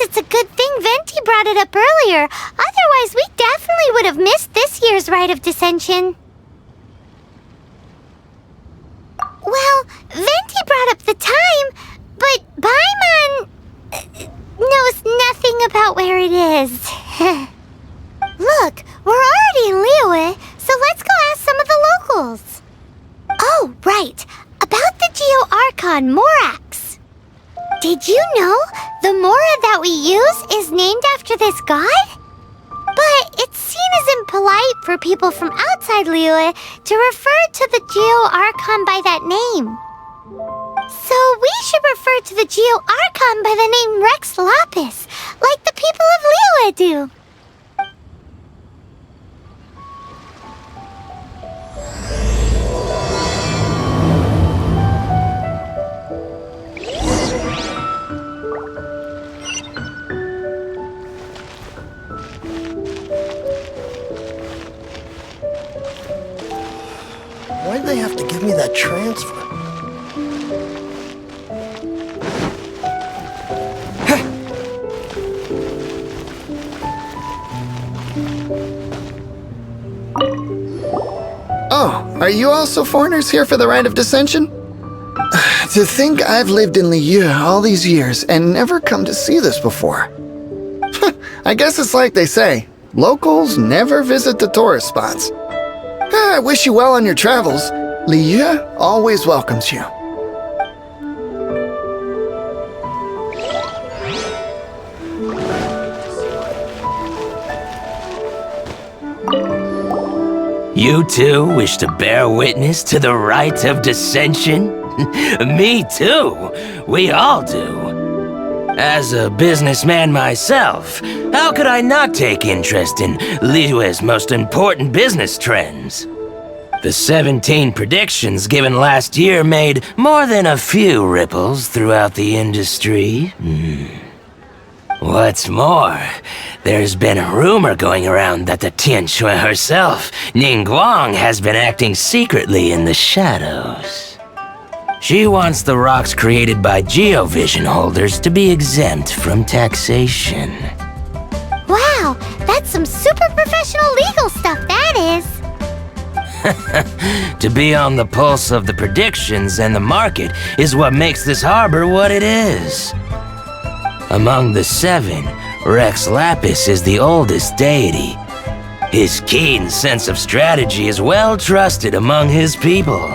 it's a good thing Venti brought it up earlier. Otherwise, we definitely would have missed this year's Rite of Dissension. Well, Venti brought up the time, but Paimon knows nothing about where it is. Look, we're already in Liyue, so let's go ask some of the locals. Oh, right. About the Geo-Archon Morax. Did you know the Mora that we use is named after this god? But it's seen as impolite for people from outside Liyue to refer to the Geo-Archon by that name. So we should refer to the Geo-Archon by the name Rex Lapis, like the people of Liyue do. Why'd they have to give me that transfer? Oh, are you also foreigners here for the Rite of Dissension? To think I've lived in Liyue all these years and never come to see this before. I guess it's like they say, locals never visit the tourist spots. I wish you well on your travels. Liyue always welcomes you. You too wish to bear witness to the Rite of Dissension? Me too. We all do. As a businessman myself, how could I not take interest in Liyue's most important business trends? The 17 predictions given last year made more than a few ripples throughout the industry. What's more, there's been a rumor going around that the Tianshui herself, Ningguang, has been acting secretly in the shadows. She wants the rocks created by Geovision holders to be exempt from taxation. Wow, that's some super professional legal stuff, that is. To be on the pulse of the predictions and the market is what makes this harbor what it is. Among the 7, Rex Lapis is the oldest deity. His keen sense of strategy is well trusted among his people.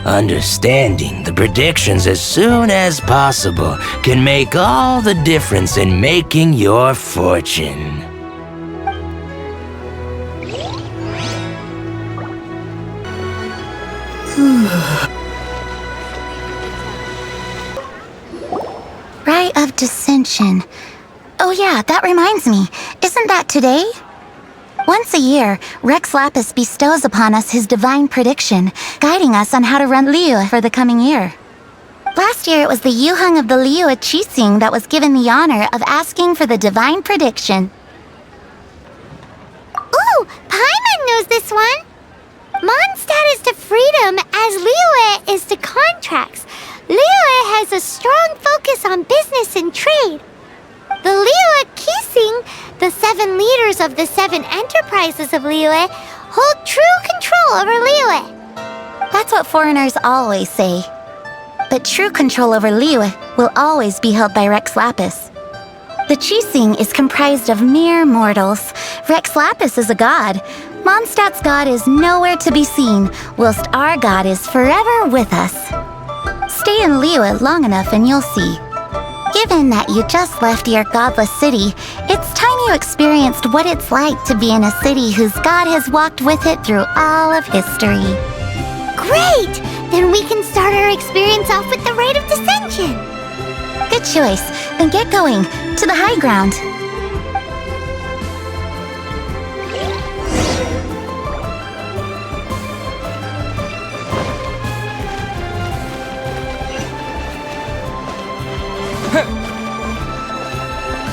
Understanding the predictions as soon as possible can make all the difference in making your fortune. Rite of Dissension. Oh yeah, that reminds me. Isn't that today? Once a year, Rex Lapis bestows upon us his divine prediction, guiding us on how to run Liyue for the coming year. Last year, it was the Yuheng of the Liyue Qixing that was given the honor of asking for the divine prediction. Ooh, Paimon knows this one. Mondstadt is to freedom as Liyue is to contracts. Liyue has a strong focus on business and trade. The Liyue Qixing, the 7 leaders of the 7 enterprises of Liyue, hold true control over Liyue. That's what foreigners always say. But true control over Liyue will always be held by Rex Lapis. The Qixing is comprised of mere mortals. Rex Lapis is a god. Mondstadt's god is nowhere to be seen, whilst our god is forever with us. Stay in Liyue long enough and you'll see. Given that you just left your godless city, it's time you experienced what it's like to be in a city whose god has walked with it through all of history. Great! Then we can start our experience off with the Rite of Dissension. Good choice. Then get going. To the high ground.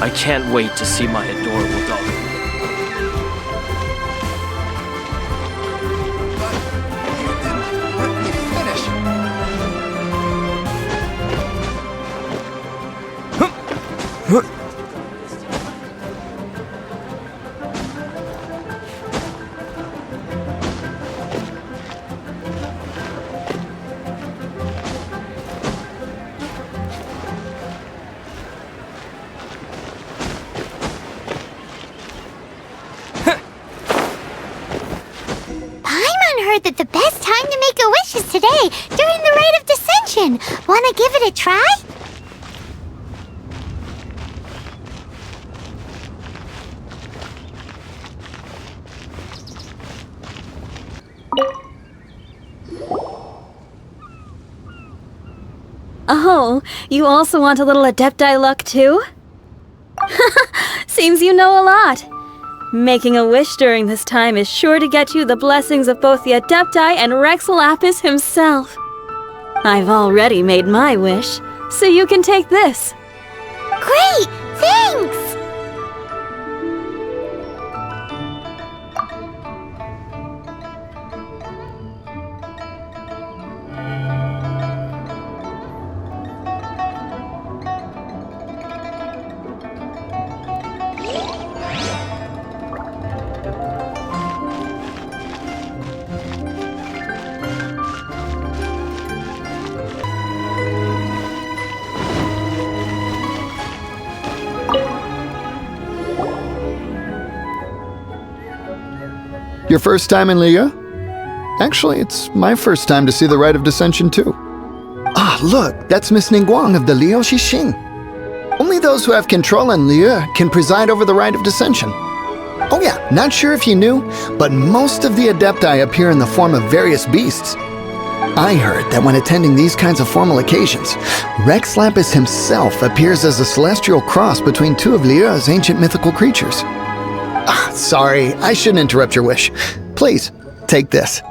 I can't wait to see my adorable daughter. heard that the best time to make a wish is today, during the Rite of Descension. Wanna give it a try? Oh, you also want a little Adepti luck too? Seems you know a lot. Making a wish during this time is sure to get you the blessings of both the Adepti and Rex Lapis himself. I've already made my wish, so you can take this. Great! Thanks! Your first time in Liyue? Actually, it's my first time to see the Rite of Descension too. Ah, look, that's Miss Ningguang of the Liu Xixing. Only those who have control in Liyue can preside over the Rite of Descension. Oh yeah, not sure if you knew, but most of the Adepti appear in the form of various beasts. I heard that when attending these kinds of formal occasions, Rex Lapis himself appears as a celestial cross between two of Liyue's ancient mythical creatures. Ah, sorry, I shouldn't interrupt your wish. Please, take this.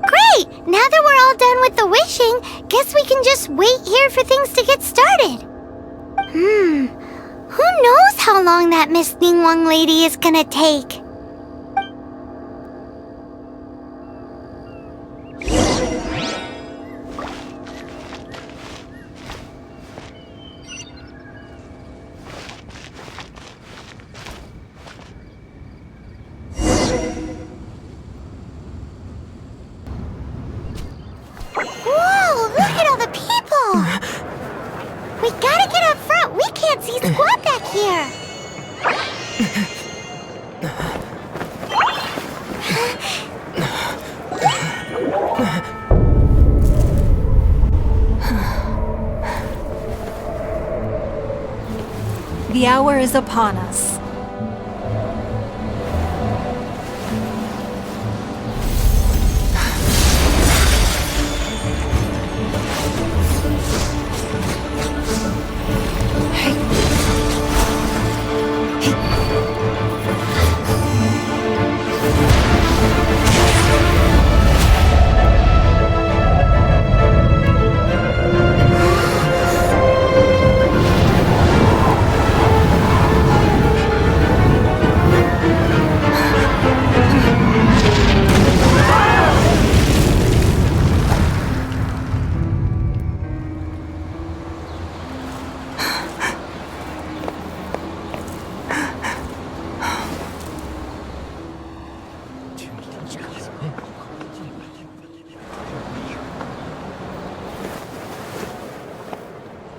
Great! Now that we're all done with the wishing, guess we can just wait here for things to get started. Who knows how long that Miss Ningguang lady is gonna take? Whoa, look at all the people! We gotta get up front! We can't see squat back here! The hour is upon us.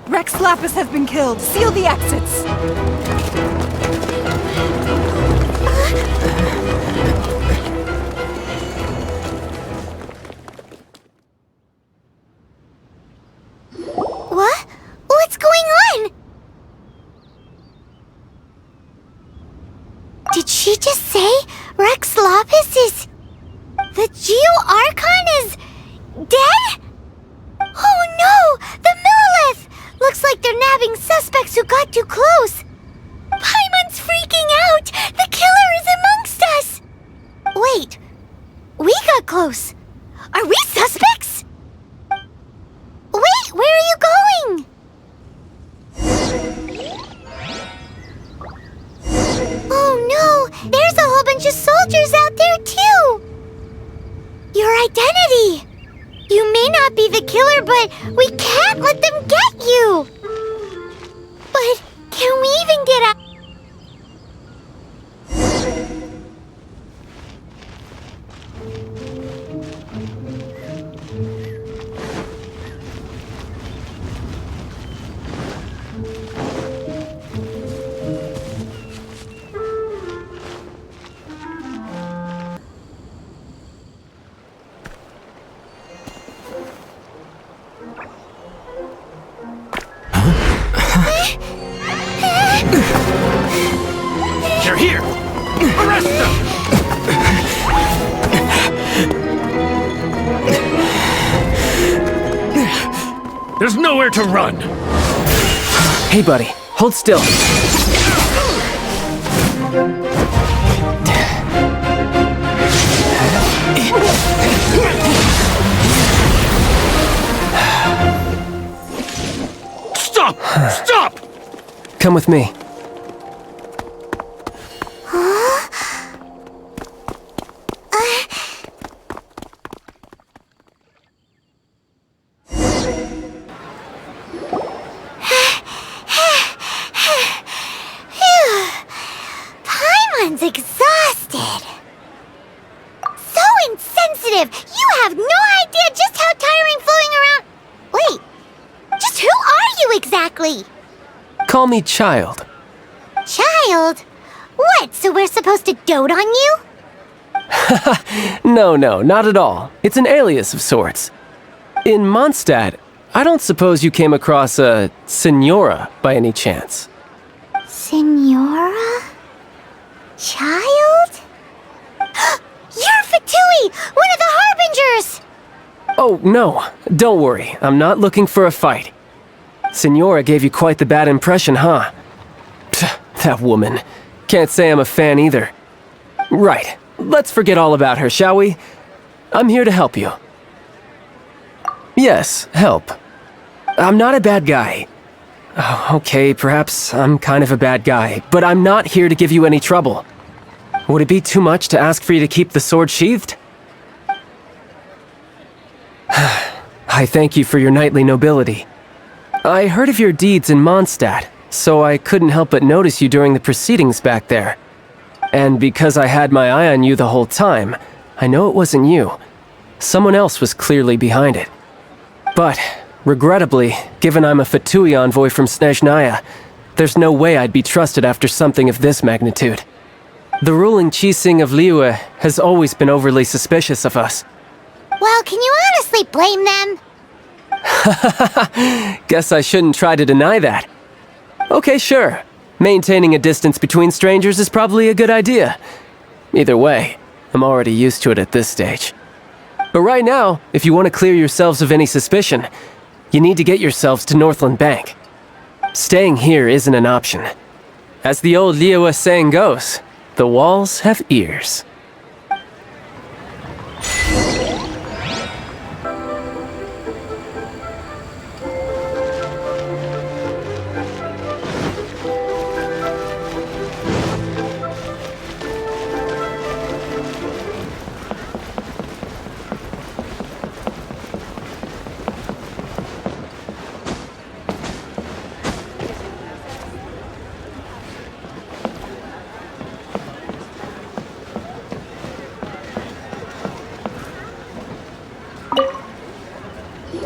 Rex Lapis has been killed. Seal the exits. What? What's going on? Did she just say Rex Lapis is... The Geo Archon is... dead? Oh no! The Millilith! Looks like they're nabbing suspects who got too close. Paimon's freaking out! The killer is amongst us! Wait, we got close. Are we suspects? Wait, where are you going? Oh no, there's a whole bunch of soldiers out there too! Your identity! You may not be the killer, but we can't let them get you! But can we even get out? They're here! Arrest them! There's nowhere to run! Hey, buddy, hold still. Stop! Stop! Come with me. Paimon's exhausted. So insensitive! You have no idea just how tiring floating around... Wait, just who are you exactly? Call me Child. Child? What, so we're supposed to dote on you? No, not at all. It's an alias of sorts. In Mondstadt, I don't suppose you came across a Senora by any chance. Senora? Child? You're Fatui, one of the Harbingers! Oh, no. Don't worry. I'm not looking for a fight. Senora gave you quite the bad impression, huh? Pfft, that woman. Can't say I'm a fan either. Right. Let's forget all about her, shall we? I'm here to help you. Yes, help. I'm not a bad guy. Oh, okay, perhaps I'm kind of a bad guy, but I'm not here to give you any trouble. Would it be too much to ask for you to keep the sword sheathed? I thank you for your knightly nobility. I heard of your deeds in Mondstadt, so I couldn't help but notice you during the proceedings back there. And because I had my eye on you the whole time, I know it wasn't you. Someone else was clearly behind it. But, regrettably, given I'm a Fatui envoy from Snezhnaya, there's no way I'd be trusted after something of this magnitude. The ruling Qee of Liyue has always been overly suspicious of us. Well, can you honestly blame them? Guess I shouldn't try to deny that. Okay, sure. Maintaining a distance between strangers is probably a good idea. Either way, I'm already used to it at this stage. But right now, if you want to clear yourselves of any suspicion, you need to get yourselves to Northland Bank. Staying here isn't an option. As the old Liyue saying goes, the walls have ears.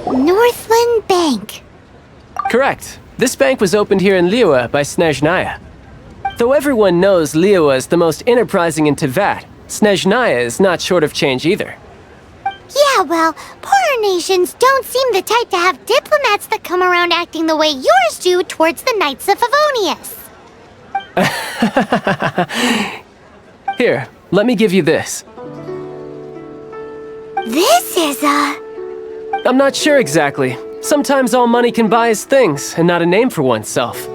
Northland Bank. Correct. This bank was opened here in Liyue by Snezhnaya. Though everyone knows Liyue is the most enterprising in Teyvat, Snezhnaya is not short of change either. Yeah, well, poorer nations don't seem the type to have diplomats that come around acting the way yours do towards the Knights of Favonius. Here, let me give you this. This is I'm not sure exactly. Sometimes all money can buy is things, and not a name for oneself.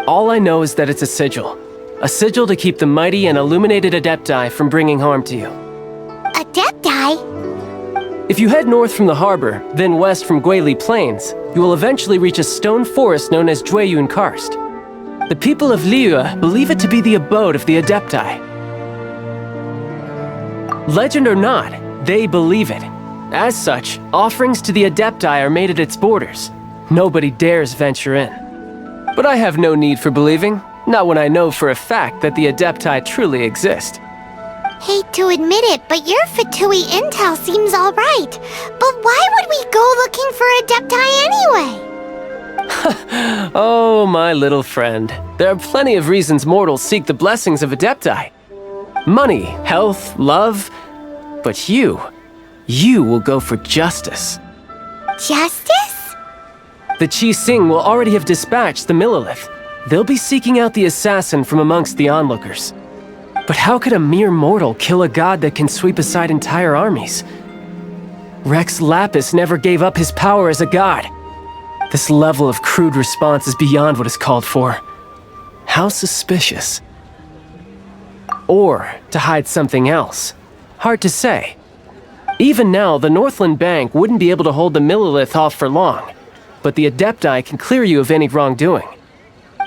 All I know is that it's a sigil. A sigil to keep the mighty and illuminated Adepti from bringing harm to you. Adepti? If you head north from the harbor, then west from Guili Plains, you will eventually reach a stone forest known as Jueyun Karst. The people of Liyue believe it to be the abode of the Adepti. Legend or not, they believe it. As such, offerings to the Adepti are made at its borders. Nobody dares venture in. But I have no need for believing, not when I know for a fact that the Adepti truly exist. Hate to admit it, but your Fatui intel seems alright. But why would we go looking for Adepti anyway? Oh, my little friend. There are plenty of reasons mortals seek the blessings of Adepti. Money, health, love. But you will go for justice. Justice? the Qee Sing will already have dispatched the Millilith. They'll be seeking out the assassin from amongst the onlookers. But how could a mere mortal kill a god that can sweep aside entire armies? Rex Lapis never gave up his power as a god. This level of crude response is beyond what is called for. How suspicious. Or to hide something else. Hard to say. Even now, the Northland Bank wouldn't be able to hold the Millilith off for long, but the Adepti can clear you of any wrongdoing.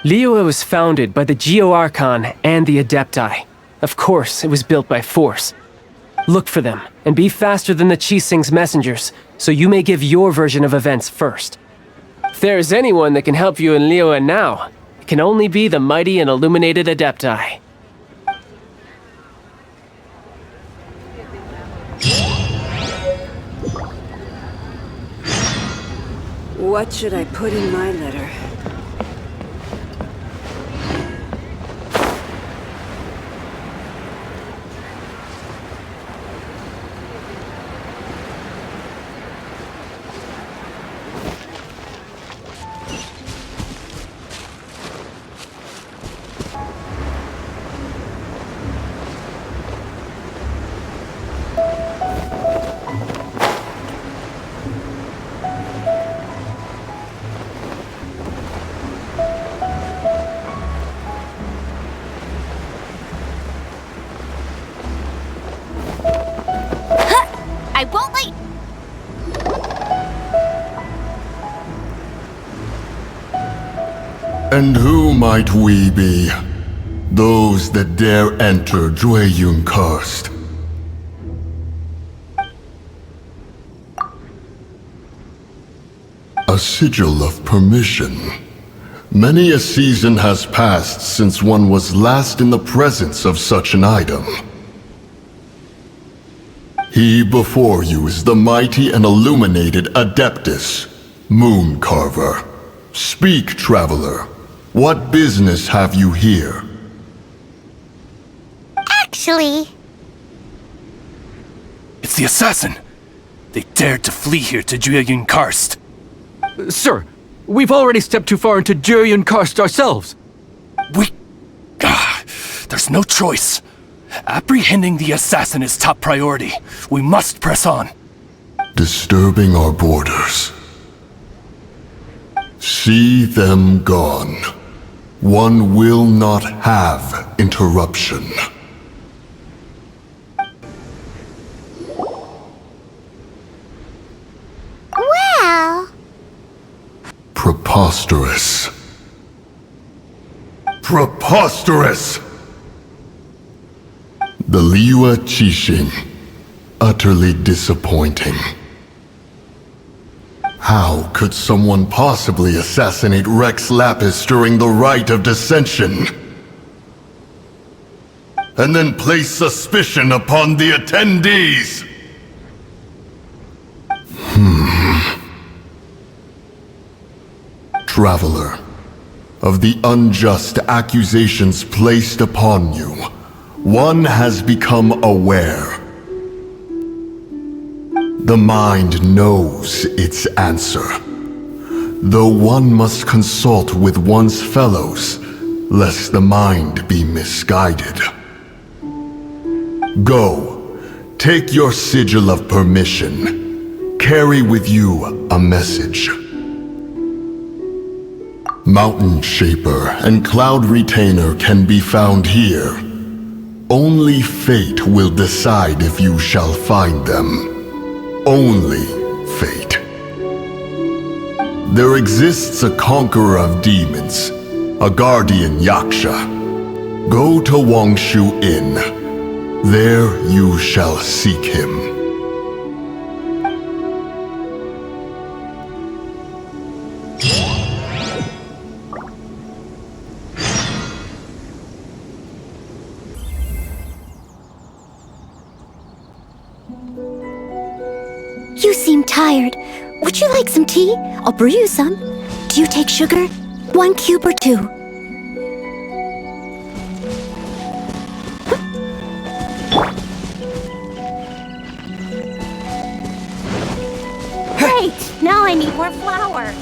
Liyue was founded by the Geo-Archon and the Adepti. Of course, it was built by force. Look for them, and be faster than the Qee Sing's messengers, so you may give your version of events first. If there is anyone that can help you in Liyue now, it can only be the mighty and illuminated Adepti. What should I put in my letter? I won't let... And who might we be? Those that dare enter Jueyun Karst. A sigil of permission. Many a season has passed since one was last in the presence of such an item. He before you is the mighty and illuminated Adeptus, Moon Carver. Speak, traveler. What business have you here? Actually... It's the assassin! They dared to flee here to Jueyun Karst. Sir, we've already stepped too far into Jueyun Karst ourselves. There's no choice. Apprehending the assassin is top priority. We must press on. Disturbing our borders. See them gone. One will not have interruption. Well... Preposterous. Preposterous! The Liyue Qixing. Utterly disappointing. How could someone possibly assassinate Rex Lapis during the Rite of Dissension? And then place suspicion upon the attendees? Traveler, of the unjust accusations placed upon you, one has become aware. The mind knows its answer, though one must consult with one's fellows, lest the mind be misguided. Go, take your sigil of permission. Carry with you a message. Mountain Shaper and Cloud Retainer can be found here. Only fate will decide if you shall find them. Only fate. There exists a conqueror of demons, a guardian Yaksha. Go to Wangshu Inn. There you shall seek him. You seem tired. Would you like some tea? I'll brew you some. Do you take sugar? 1 cube or 2? Great! Now I need more flour.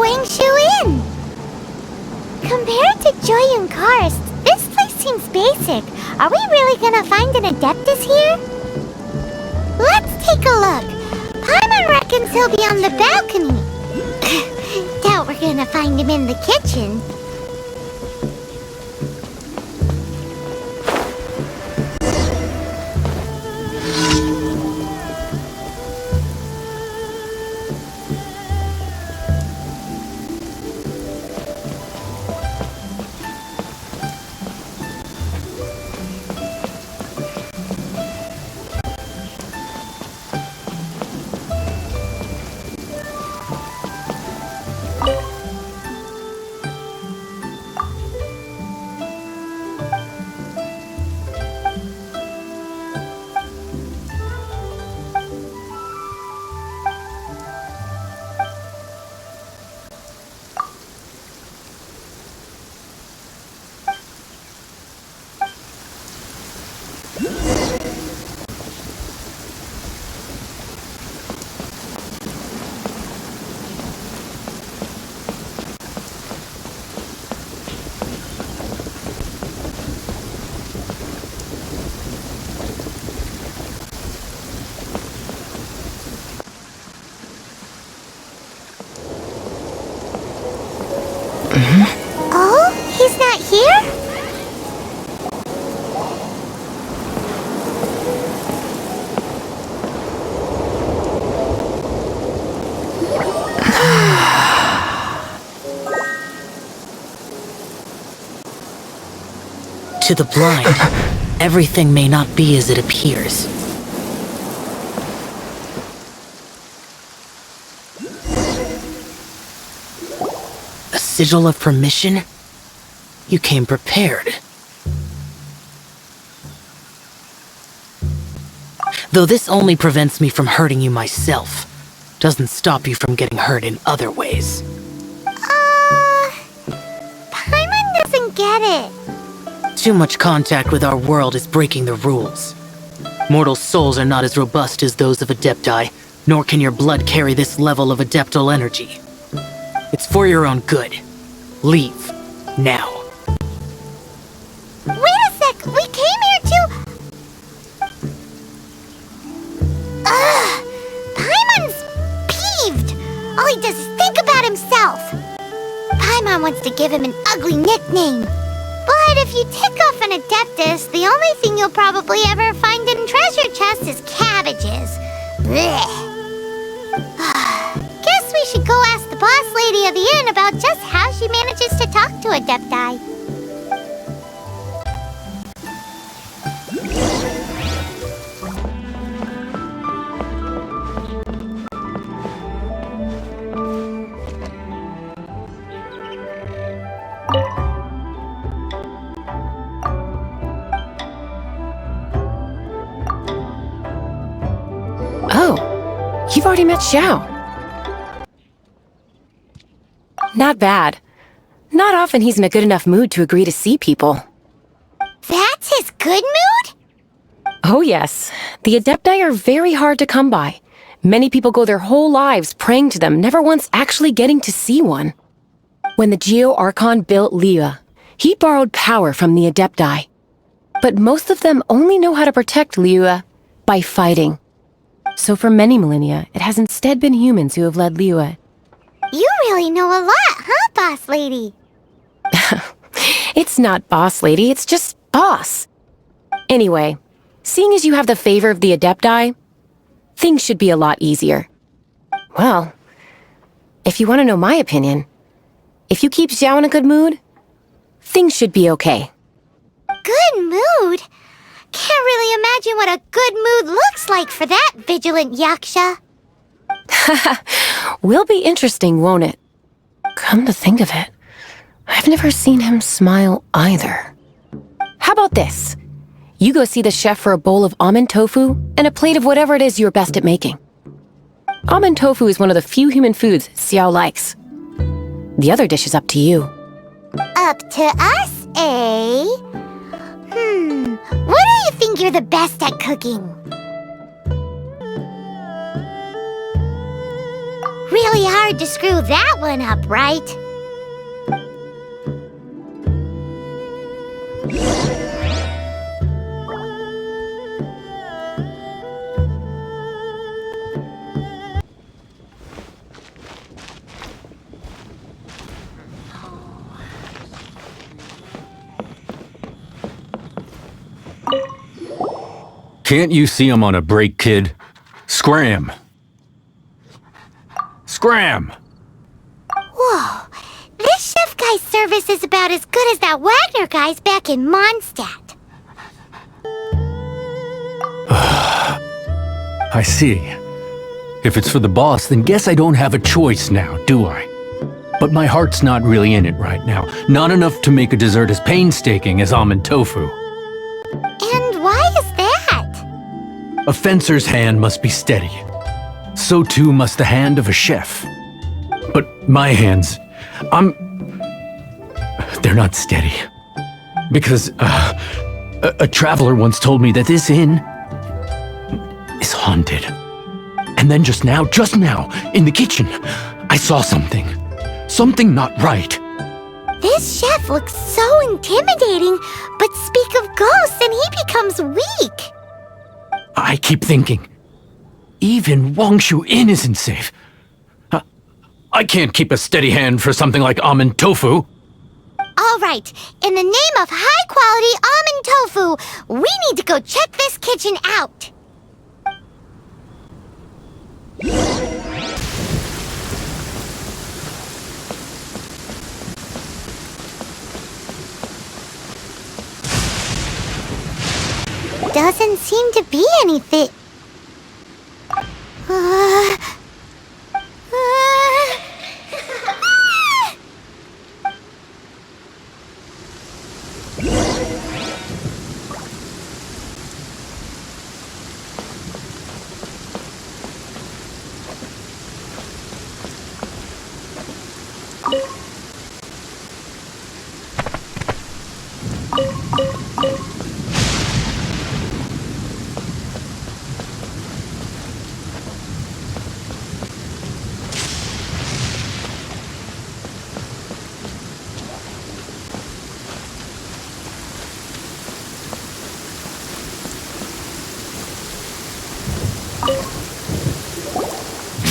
Wangshu Inn. Compared to Jueyun Karst, this place seems basic. Are we really gonna find an Adeptus here? Let's take a look. Paimon reckons he'll be on the balcony. Doubt we're gonna find him in the kitchen. Oh, he's not here? To the blind, everything may not be as it appears. A sigil of permission? You came prepared. Though this only prevents me from hurting you myself, doesn't stop you from getting hurt in other ways. Paimon doesn't get it. Too much contact with our world is breaking the rules. Mortal souls are not as robust as those of Adepti, nor can your blood carry this level of adeptal energy. It's for your own good. Leave. Now. Wait a sec! We came here to... Ugh! Paimon's peeved! All he does is think about himself! Paimon wants to give him an ugly nickname. But if you tick off an Adeptus, the only thing you'll probably ever find in treasure chests is cabbages. Blech. Guess we should go ask the boss lady of the inn about just how she manages to talk to Adepti. Oh, you've already met Xiao. Not bad. Not often he's in a good enough mood to agree to see people. That's his good mood? Oh yes, the Adepti are very hard to come by. Many people go their whole lives praying to them, never once actually getting to see one. When the Geo Archon built Liyue, he borrowed power from the Adepti. But most of them only know how to protect Liyue by fighting. So for many millennia, it has instead been humans who have led Liyue. You really know a lot, huh, boss lady? It's not boss lady, it's just boss. Anyway, seeing as you have the favor of the Adepti, things should be a lot easier. Well, if you want to know my opinion, if you keep Xiao in a good mood, things should be okay. Good mood? Can't really imagine what a good mood looks like for that vigilant yaksha. Will be interesting, won't it? Come to think of it, I've never seen him smile either. How about this? You go see the chef for a bowl of almond tofu and a plate of whatever it is you're best at making. Almond tofu is one of the few human foods Xiao likes. The other dish is up to you. Up to us, eh? What do you think you're the best at cooking? Really hard to screw that one up, right? Can't you see I'm on a break, kid? Scram! Scram! Whoa, this chef guy's service is about as good as that Wagner guy's back in Mondstadt. I see. If it's for the boss, then guess I don't have a choice now, do I? But my heart's not really in it right now. Not enough to make a dessert as painstaking as almond tofu. And why is that? A fencer's hand must be steady. So too must the hand of a chef. But my hands, they're not steady. Because a traveler once told me that this inn is haunted. And then just now, in the kitchen, I saw something. Something not right. This chef looks so intimidating, but speak of ghosts and he becomes weak. I keep thinking, even Wangshu Inn isn't safe. I can't keep a steady hand for something like almond tofu. All right, in the name of high-quality almond tofu, we need to go check this kitchen out. Doesn't seem to be anything.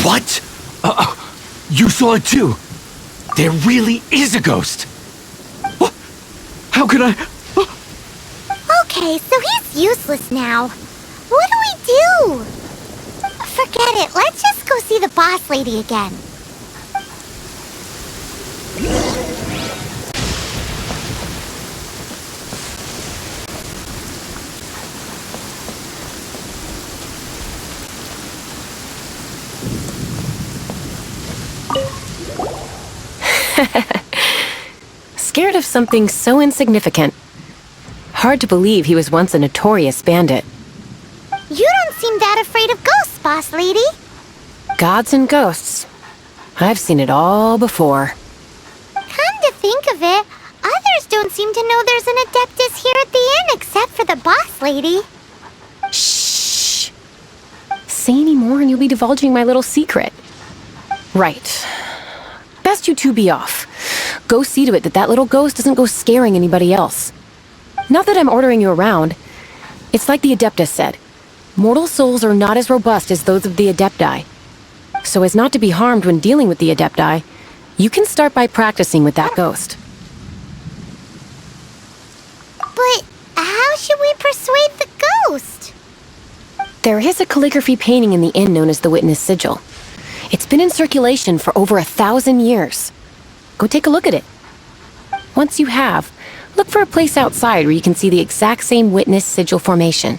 What? You saw it too? There really is a ghost! How could I... Okay, so he's useless now. What do we do? Forget it, let's just go see the boss lady again. Scared of something so insignificant. Hard to believe he was once a notorious bandit. You don't seem that afraid of ghosts, boss lady. Gods and ghosts. I've seen it all before. Come to think of it, others don't seem to know there's an Adeptus here at the inn except for the boss lady. Shh. Say any more and you'll be divulging my little secret. Right. Best you two be off. Go see to it that that little ghost doesn't go scaring anybody else. Not that I'm ordering you around. It's like the Adeptus said. Mortal souls are not as robust as those of the Adepti. So as not to be harmed when dealing with the Adepti, you can start by practicing with that ghost. But how should we persuade the ghost? There is a calligraphy painting in the inn known as the Witness Sigil. It's been in circulation for over 1,000 years. Go take a look at it. Once you have, look for a place outside where you can see the exact same Witness Sigil formation.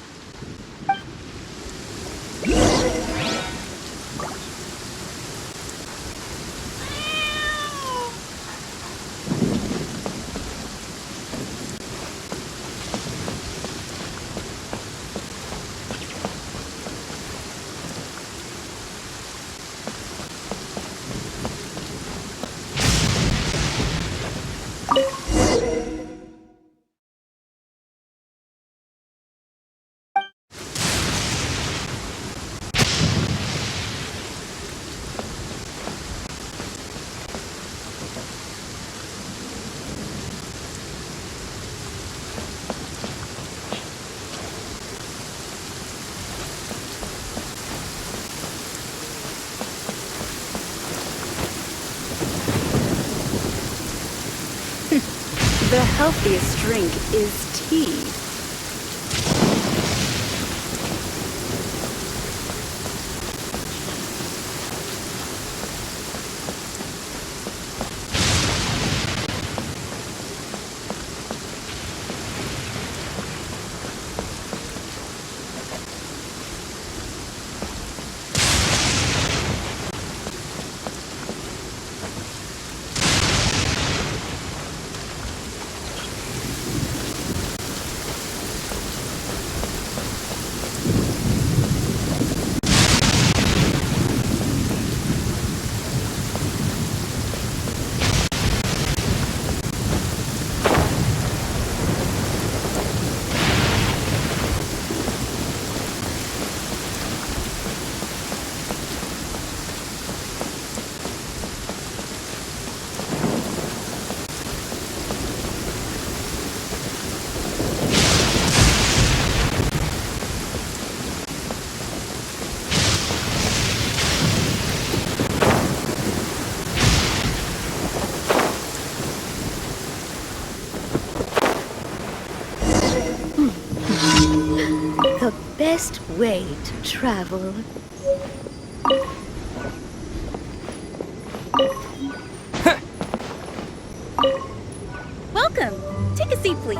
The healthiest drink is tea. The best way to travel. Welcome. Take a seat, please.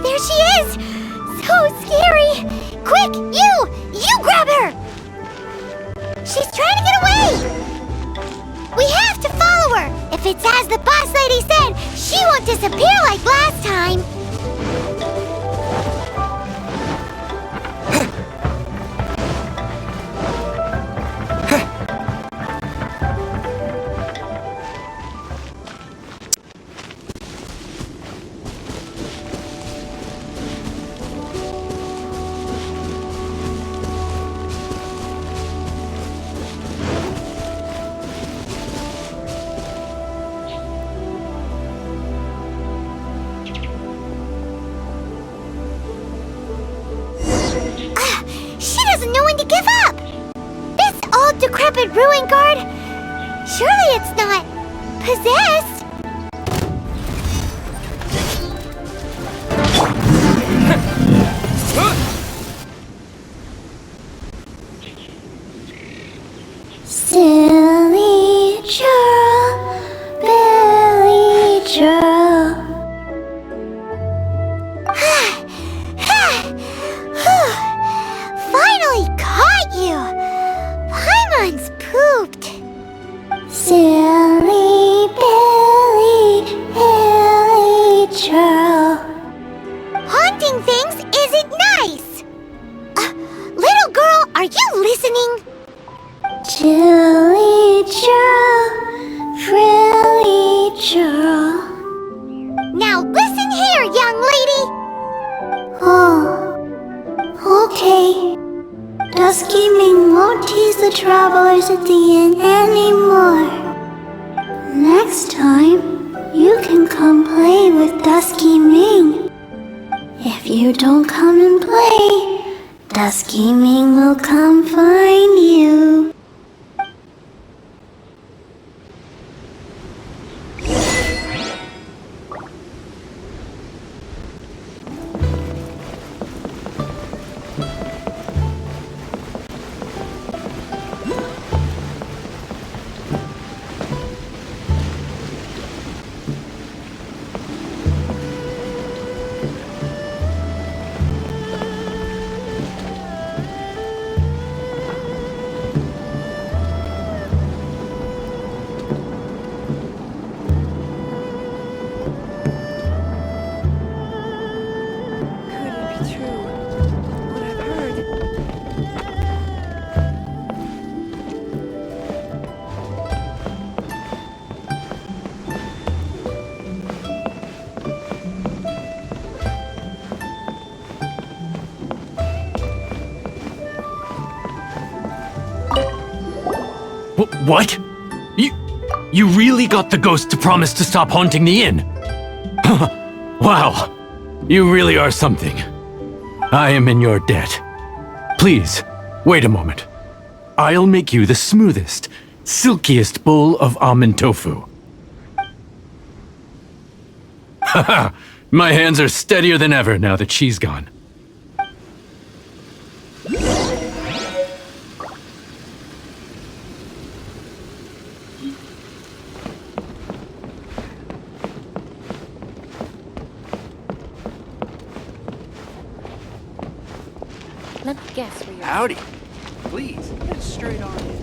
There she is! So scary! Quick, you grab her! She's trying to get away! We have to follow her! If it's as the boss lady said, she won't disappear like last time! She doesn't know when to give up! This old decrepit ruin guard? Surely it's not possessed? Silly churl, Billy churl. Finally caught you! Paimon's pooped. Silly Billy, Billy churl. Haunting things isn't nice! Little girl, are you listening? Chilly churl, frilly churl. Now listen here, young lady! Oh, okay. Dusky Ming won't tease the travelers at the inn anymore. Next time, you can come play with Dusky Ming. If you don't come and play, Dusky Ming will come find you. What? You really got the ghost to promise to stop haunting the inn? Wow. You really are something. I am in your debt. Please, wait a moment. I'll make you the smoothest, silkiest bowl of almond tofu. Haha, my hands are steadier than ever now that she's gone. Let me guess where you're... Howdy. Please, get straight on in.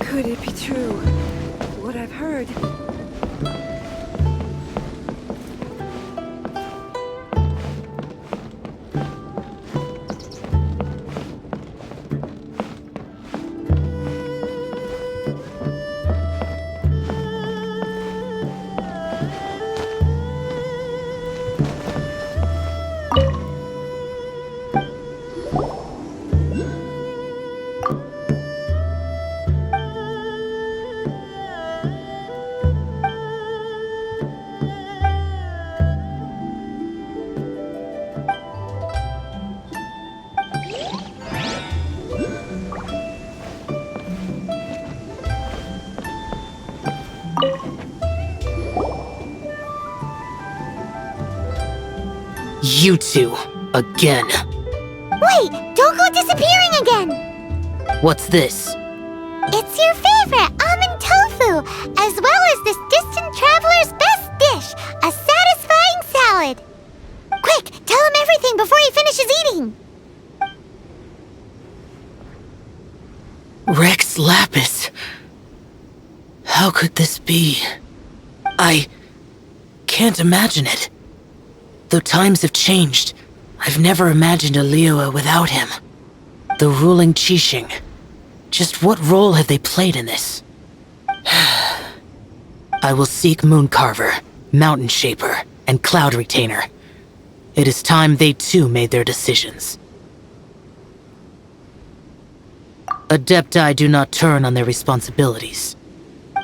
Could it be true? What I've heard? You two, again. Wait, don't go disappearing again! What's this? It's your favorite almond tofu, as well as this distant traveler's best dish, a satisfying salad. Quick, tell him everything before he finishes eating. Rex Lapis. How could this be? I can't imagine it. Though times have changed, I've never imagined a Liyue without him. The ruling Qixing. Just what role have they played in this? I will seek Mooncarver, Mountain Shaper, and Cloud Retainer. It is time they too made their decisions. Adepti do not turn on their responsibilities.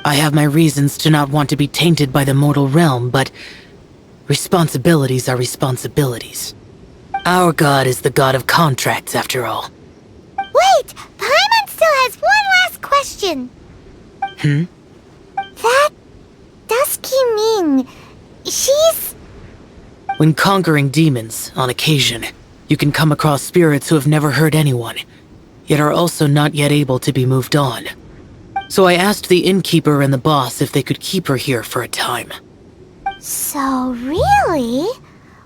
I have my reasons to not want to be tainted by the mortal realm, but responsibilities are responsibilities. Our god is the god of contracts, after all. Wait! Paimon still has one last question. That Dusky Min, she's... When conquering demons, on occasion, you can come across spirits who have never hurt anyone, yet are also not yet able to be moved on. So I asked the innkeeper and the boss if they could keep her here for a time. So really,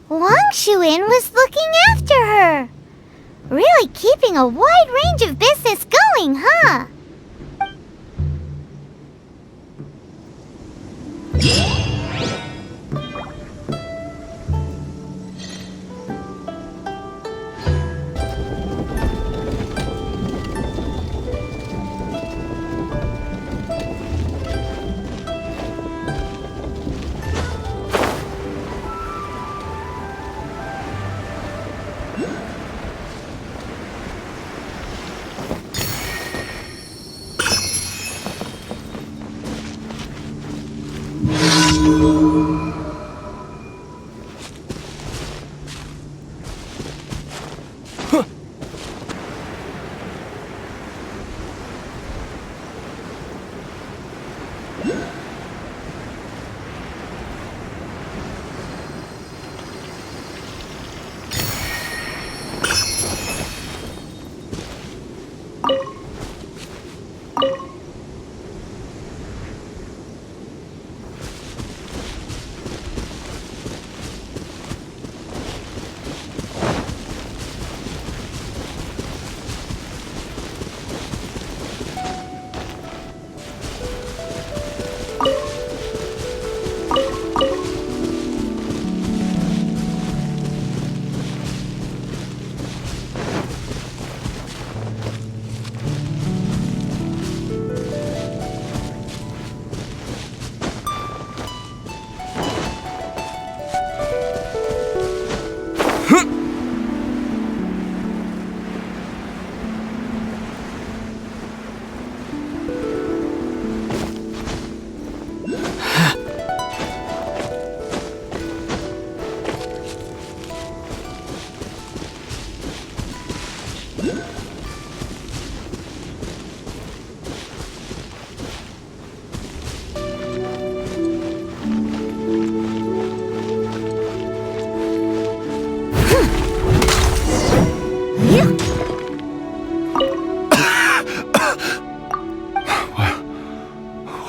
Wangshuin was looking after her. Really keeping a wide range of business going, huh?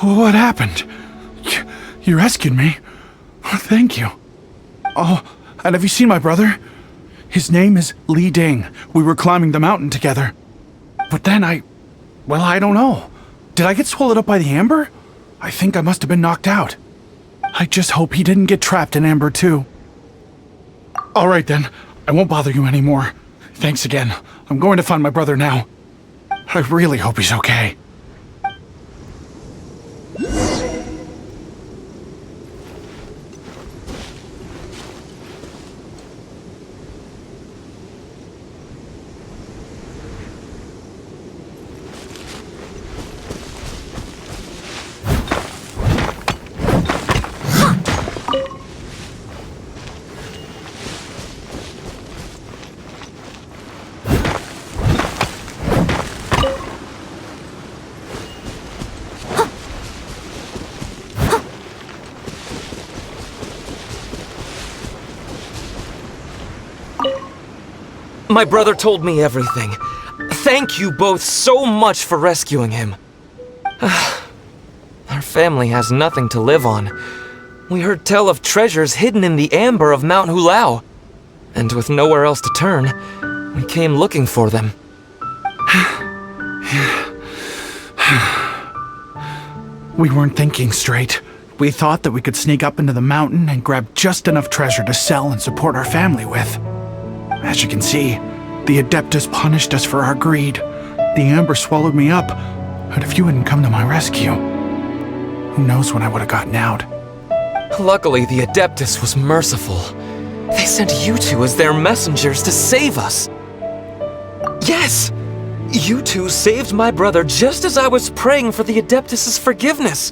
What happened? You rescued me. Thank you. Oh, and have you seen my brother? His name is Li Ding. We were climbing the mountain together. But then I don't know. Did I get swallowed up by the amber? I think I must have been knocked out. I just hope he didn't get trapped in amber too. All right then, I won't bother you anymore. Thanks again. I'm going to find my brother now. I really hope he's okay. My brother told me everything. Thank you both so much for rescuing him. Our family has nothing to live on. We heard tell of treasures hidden in the amber of Mount Hulao. And with nowhere else to turn, we came looking for them. We weren't thinking straight. We thought that we could sneak up into the mountain and grab just enough treasure to sell and support our family with. As you can see, the Adeptus punished us for our greed. The amber swallowed me up, but if you hadn't come to my rescue, who knows when I would have gotten out. Luckily, the Adeptus was merciful. They sent you two as their messengers to save us. Yes! You two saved my brother just as I was praying for the Adeptus' forgiveness.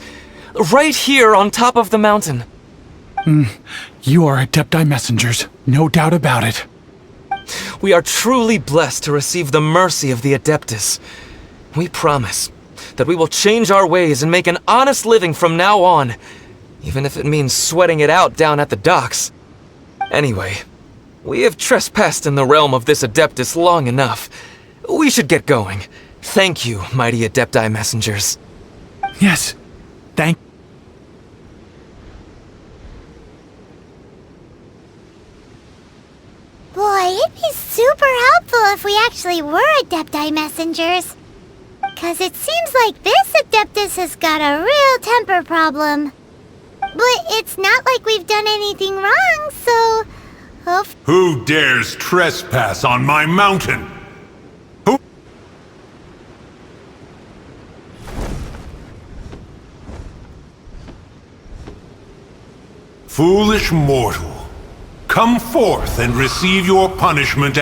Right here on top of the mountain. You are Adepti messengers, no doubt about it. We are truly blessed to receive the mercy of the Adeptus. We promise that we will change our ways and make an honest living from now on, even if it means sweating it out down at the docks. Anyway, we have trespassed in the realm of this Adeptus long enough. We should get going. Thank you, mighty Adepti messengers. Yes, thank you. Boy, it'd be super helpful if we actually were Adepti messengers. 'Cause it seems like this Adeptus has got a real temper problem. But it's not like we've done anything wrong, so... Who dares trespass on my mountain? Who? Foolish mortal. Come forth and receive your punishment.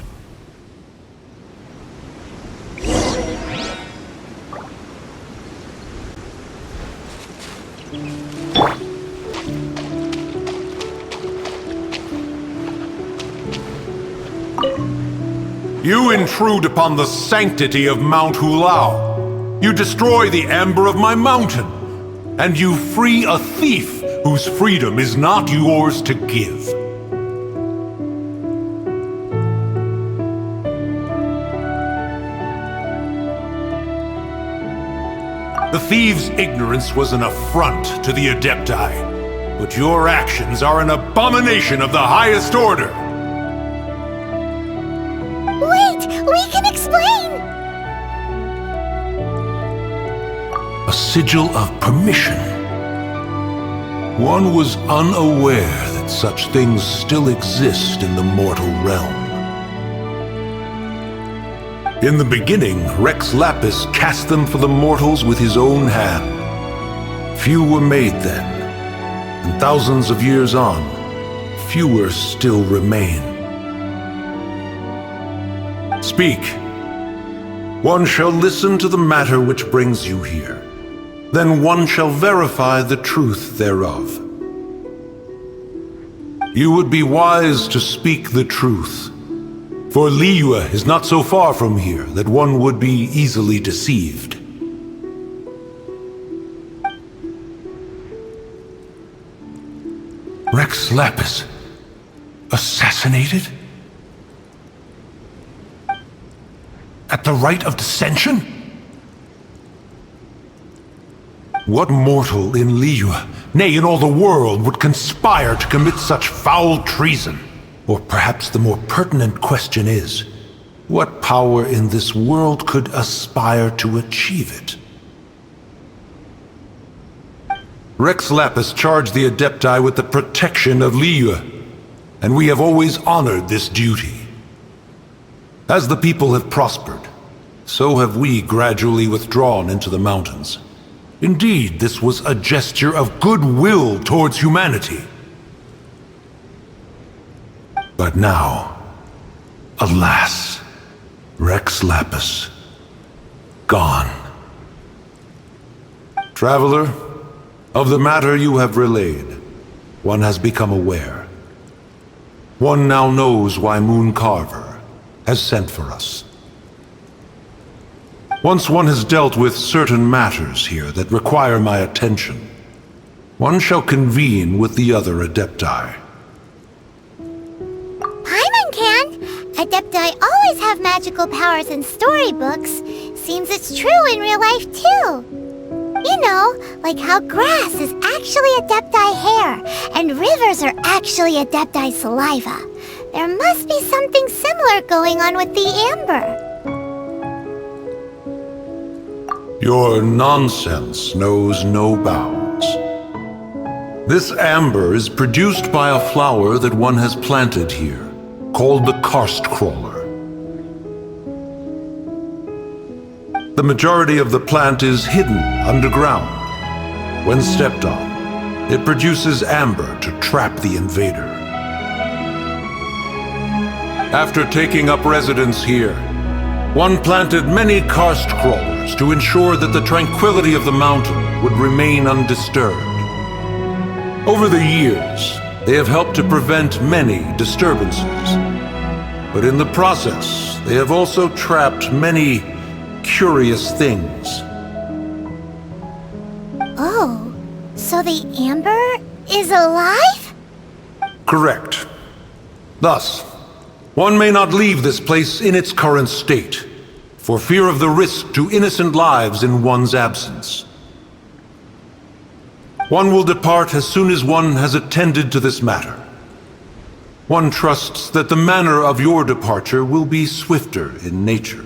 You intrude upon the sanctity of Mount Hulao. You destroy the amber of my mountain. And you free a thief whose freedom is not yours to give. The thieves' ignorance was an affront to the Adepti, but your actions are an abomination of the highest order. Wait! We can explain! A sigil of permission. One was unaware that such things still exist in the mortal realm. In the beginning, Rex Lapis cast them for the mortals with his own hand. Few were made then, and thousands of years on, fewer still remain. Speak. One shall listen to the matter which brings you here. Then one shall verify the truth thereof. You would be wise to speak the truth. For Liyue is not so far from here that one would be easily deceived. Rex Lapis? Assassinated? At the rite of dissension? What mortal in Liyue, nay, in all the world, would conspire to commit such foul treason? Or perhaps the more pertinent question is, what power in this world could aspire to achieve it? Rex Lapis charged the Adepti with the protection of Liyue, and we have always honored this duty. As the people have prospered, so have we gradually withdrawn into the mountains. Indeed, this was a gesture of goodwill towards humanity. But now, alas, Rex Lapis, gone. Traveler, of the matter you have relayed, one has become aware. One now knows why Moon Carver has sent for us. Once one has dealt with certain matters here that require my attention, one shall convene with the other Adepti. Paimon can! Adepti always have magical powers in storybooks. Seems it's true in real life, too. You know, like how grass is actually Adepti hair, and rivers are actually Adepti saliva. There must be something similar going on with the amber. Your nonsense knows no bounds. This amber is produced by a flower that one has planted here, called the karst crawler. The majority of the plant is hidden underground. When stepped on, it produces amber to trap the invader. After taking up residence here, one planted many karst crawlers to ensure that the tranquility of the mountain would remain undisturbed. Over the years, they have helped to prevent many disturbances. But in the process, they have also trapped many curious things. Oh, so the amber is alive? Correct. Thus, one may not leave this place in its current state, for fear of the risk to innocent lives in one's absence. One will depart as soon as one has attended to this matter. One trusts that the manner of your departure will be swifter in nature.